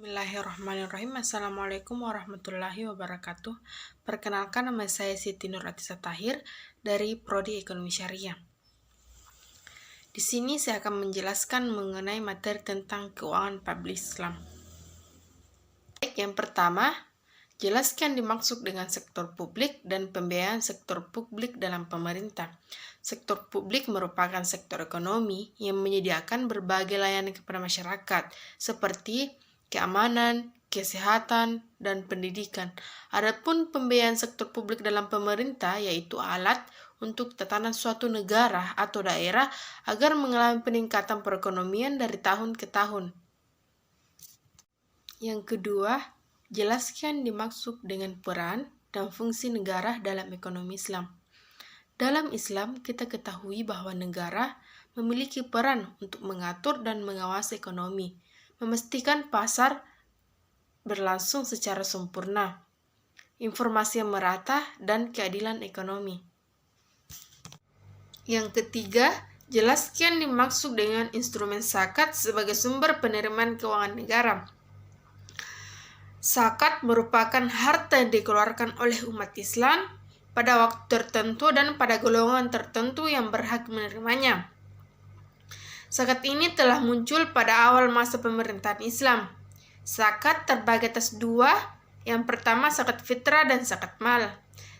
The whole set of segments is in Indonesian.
Bismillahirrahmanirrahim. Assalamualaikum warahmatullahi wabarakatuh. Perkenalkan, nama saya Siti Nur Atisa Tahir dari Prodi Ekonomi Syariah. Di sini saya akan menjelaskan mengenai materi tentang keuangan publik Islam. Baik, yang pertama, jelaskan dimaksud dengan sektor publik dan pembiayaan sektor publik dalam pemerintah. Sektor publik merupakan sektor ekonomi yang menyediakan berbagai layanan kepada masyarakat, seperti keamanan, kesehatan, dan pendidikan. Adapun pembiayaan sektor publik dalam pemerintah yaitu alat untuk tatanan suatu negara atau daerah agar mengalami peningkatan perekonomian dari tahun ke tahun. Yang kedua, jelaskan dimaksud dengan peran dan fungsi negara dalam ekonomi Islam. Dalam Islam, kita ketahui bahwa negara memiliki peran untuk mengatur dan mengawasi ekonomi, memastikan pasar berlangsung secara sempurna, informasi yang merata, dan keadilan ekonomi. Yang ketiga, jelaskan dimaksud dengan instrumen zakat sebagai sumber penerimaan keuangan negara. Zakat merupakan harta yang dikeluarkan oleh umat Islam pada waktu tertentu dan pada golongan tertentu yang berhak menerimanya. Zakat ini telah muncul pada awal masa pemerintahan Islam. Zakat terbagi atas dua, yang pertama zakat fitrah dan zakat mal.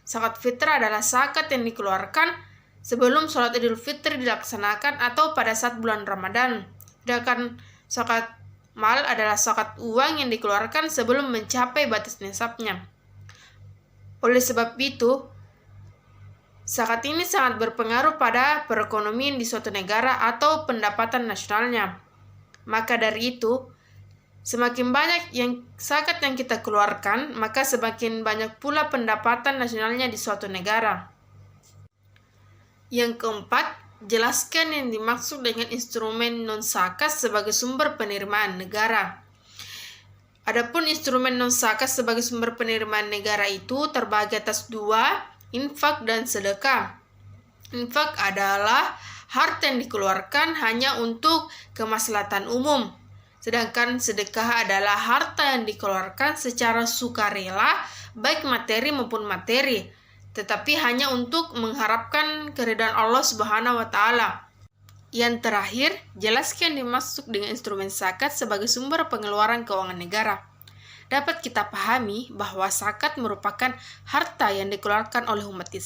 Zakat fitrah adalah zakat yang dikeluarkan sebelum sholat Idul Fitri dilaksanakan atau pada saat bulan Ramadan. Sedangkan zakat mal adalah zakat uang yang dikeluarkan sebelum mencapai batas nisabnya. Oleh sebab itu, zakat ini sangat berpengaruh pada perekonomian di suatu negara atau pendapatan nasionalnya. Maka dari itu, semakin banyak zakat yang kita keluarkan, maka semakin banyak pula pendapatan nasionalnya di suatu negara. Yang keempat, jelaskan yang dimaksud dengan instrumen non-zakat sebagai sumber penerimaan negara. Adapun instrumen non-zakat sebagai sumber penerimaan negara itu terbagi atas dua, infak dan sedekah. Infak adalah harta yang dikeluarkan hanya untuk kemaslahatan umum, sedangkan sedekah adalah harta yang dikeluarkan secara sukarela, baik materi maupun materi, tetapi hanya untuk mengharapkan keridhaan Allah Subhanahu wa Ta'ala. Yang terakhir, jelaskan dimaksud dengan instrumen zakat sebagai sumber pengeluaran keuangan negara. Dapat kita pahami bahwa zakat merupakan harta yang dikeluarkan oleh umat Islam